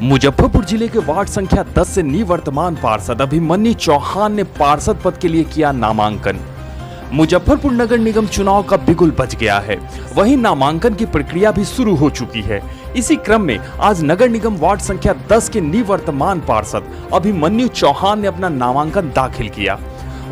मुजफ्फरपुर जिले के वार्ड संख्या 10 से निवर्तमान पार्षद अभिमन्यु चौहान ने पार्षद पद के लिए किया नामांकन। मुजफ्फरपुर नगर निगम चुनाव का बिगुल बज गया है, वहीं नामांकन की प्रक्रिया भी शुरू हो चुकी है। इसी क्रम में आज नगर निगम वार्ड संख्या 10 के निवर्तमान पार्षद अभिमन्यु चौहान ने अपना नामांकन दाखिल किया।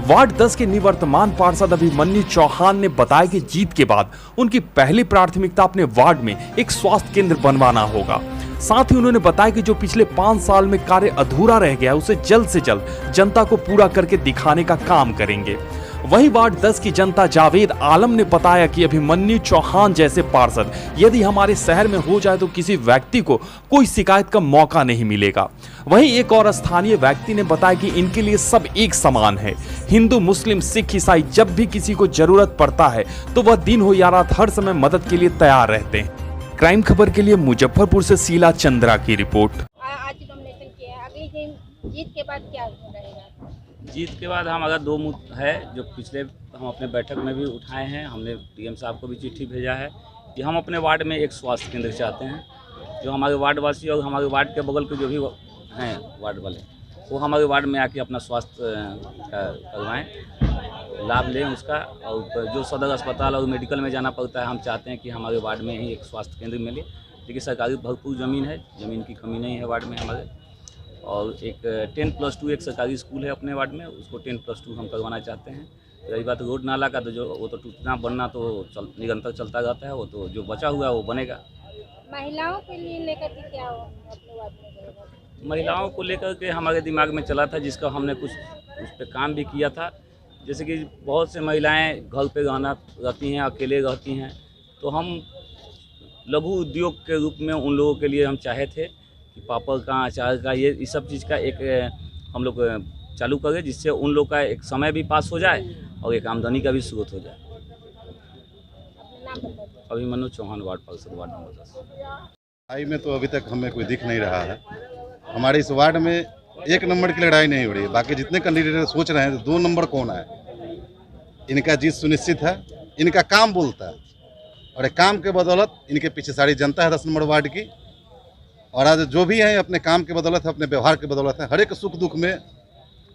वार्ड 10 के निवर्तमान पार्षद अभिमन्यु चौहान ने बताया कि जीत के बाद उनकी पहली प्राथमिकता अपने वार्ड में एक स्वास्थ्य केंद्र बनवाना होगा। साथ ही उन्होंने बताया कि जो पिछले 5 साल में कार्य अधूरा रह गया उसे जल्द से जल्द जनता को पूरा करके दिखाने का काम करेंगे। वहीं वार्ड 10 की जनता जावेद आलम ने बताया कि अभिमन्यु चौहान जैसे पार्षद यदि हमारे शहर में हो जाए तो किसी व्यक्ति को कोई शिकायत का मौका नहीं मिलेगा। वहीं एक और स्थानीय व्यक्ति ने बताया कि इनके लिए सब एक समान है। हिंदू, मुस्लिम, सिख, ईसाई जब भी किसी को जरूरत पड़ता है तो वह दिन हो या रात हर समय मदद के लिए तैयार रहते हैं। क्राइम खबर के लिए मुजफ्फरपुर से शीला चंद्रा की रिपोर्ट। आज नॉमिनेशन किया है, अगली दिन जीत के बाद क्या रहेगा? जीत के बाद हमारा 2 मुद्दा है जो पिछले हम अपने बैठक में भी उठाए हैं। हमने डीएम साहब को भी चिट्ठी भेजा है कि हम अपने वार्ड में एक स्वास्थ्य केंद्र चाहते हैं। जो हमारे वार्ड वासी और हमारे वार्ड के बगल के जो भी हैं वार्ड वाले, वो हमारे वार्ड में आके अपना स्वास्थ्य करवाएँ, लाभ लें उसका। और जो सदर अस्पताल और मेडिकल में जाना पड़ता है, हम चाहते हैं कि हमारे वार्ड में ही एक स्वास्थ्य केंद्र मिले। देखिए सरकारी भरपूर ज़मीन है, ज़मीन की कमी नहीं है वार्ड में हमारे। और एक 10+2 एक सरकारी स्कूल है अपने वार्ड में, उसको 10+2 हम करवाना चाहते हैं। रही बात रोड नाला का, तो जो वो तो टूटना बनना तो निरंतर चलता रहता है, वो तो जो बचा हुआ है वो बनेगा। महिलाओं के लिए लेकर के क्या हो अपने वार्ड में? महिलाओं को लेकर के हमारे दिमाग में चला था, जिसका हमने कुछ उस पर काम भी किया था। जैसे कि बहुत से महिलाएं घर पे रहती हैं, अकेले रहती हैं, तो हम लघु उद्योग के रूप में उन लोगों के लिए हम चाहे थे कि पापड़ का, अचार का, ये इस सब चीज़ का एक हम लोग चालू करें, जिससे उन लोग का एक समय भी पास हो जाए और एक आमदनी का भी स्रोत हो जाए। अभिमन्यु चौहान, वार्ड पार्षद, वार्ड नंबर 10। लड़ाई में तो अभी तक हमें कोई दिख नहीं रहा है। हमारे इस वार्ड में 1 नंबर की लड़ाई नहीं हो रही है। बाकी जितने कैंडिडेट सोच रहे हैं 2 नंबर कौन है, इनका जीत सुनिश्चित है। इनका काम बोलता है और एक काम के बदौलत इनके पीछे सारी जनता है 10 नंबर वार्ड की। और आज जो भी है अपने काम के बदौलत है, अपने व्यवहार के बदौलत है। हर एक सुख दुख में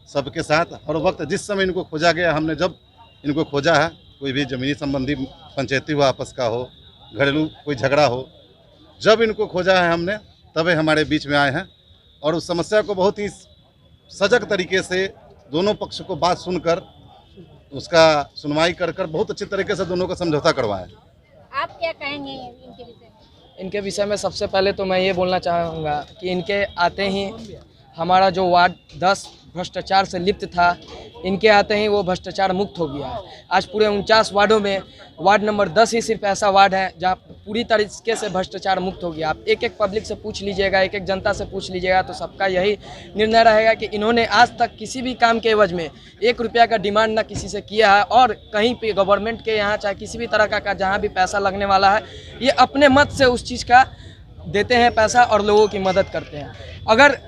सबके साथ, हर वक्त जिस समय इनको खोजा गया, हमने जब इनको खोजा है, कोई भी ज़मीनी संबंधी पंचायती हुआ आपस का हो, घरेलू कोई झगड़ा हो, जब इनको खोजा है हमने तभी हमारे बीच में आए हैं। और उस समस्या को बहुत ही सजग तरीके से दोनों पक्ष को बात सुनकर उसका सुनवाई कर बहुत अच्छे तरीके से दोनों का समझौता करवाएं। आप क्या कहेंगे इनके विषय में? इनके विषय में सबसे पहले तो मैं ये बोलना चाहूँगा कि इनके आते ही हमारा जो वार्ड 10 भ्रष्टाचार से लिप्त था, इनके आते ही वो भ्रष्टाचार मुक्त हो गया है। आज पूरे 49 वार्डों में वार्ड नंबर 10 ही सिर्फ ऐसा वार्ड है जहाँ पूरी तरीके से भ्रष्टाचार मुक्त हो गया। आप एक पब्लिक से पूछ लीजिएगा, एक जनता से पूछ लीजिएगा, तो सबका यही निर्णय रहेगा कि इन्होंने आज तक किसी भी काम के एवज में 1 रुपया का डिमांड ना किसी से किया है। और कहीं पे गवर्नमेंट के यहाँ चाहे किसी भी तरह का जहाँ भी पैसा लगने वाला है, ये अपने मत से उस चीज़ का देते हैं पैसा और लोगों की मदद करते हैं।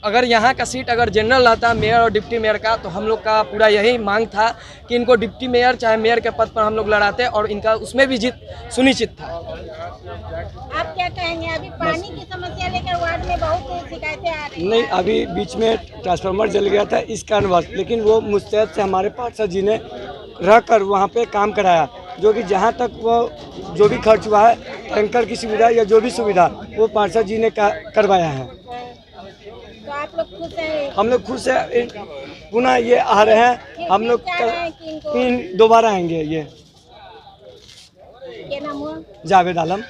अगर यहाँ का सीट अगर जनरल रहता मेयर और डिप्टी मेयर का, तो हम लोग का पूरा यही मांग था कि इनको डिप्टी मेयर चाहे मेयर के पद पर हम लोग लड़ाते और इनका उसमें भी जीत सुनिश्चित था। आप क्या कहेंगे? अभी पानी की समस्या लेकर वार्ड में बहुत शिकायतें आ रही हैं। नहीं, अभी बीच में ट्रांसफार्मर जल गया था इस कारणवश, लेकिन वो मुस्तैद से हमारे पार्षद जी ने रहकर वहाँ पे काम कराया, जो कि जहाँ तक वो जो भी खर्च हुआ है, टैंकर की सुविधा या जो भी सुविधा वो पार्षद जी ने करवाया है। तो आप लोग खुश हैं? हम लोग खुश है। पुनः ये आ रहे हैं, हम लोग दोबारा आएंगे। ये क्या नाम हुआ? जावेद आलम।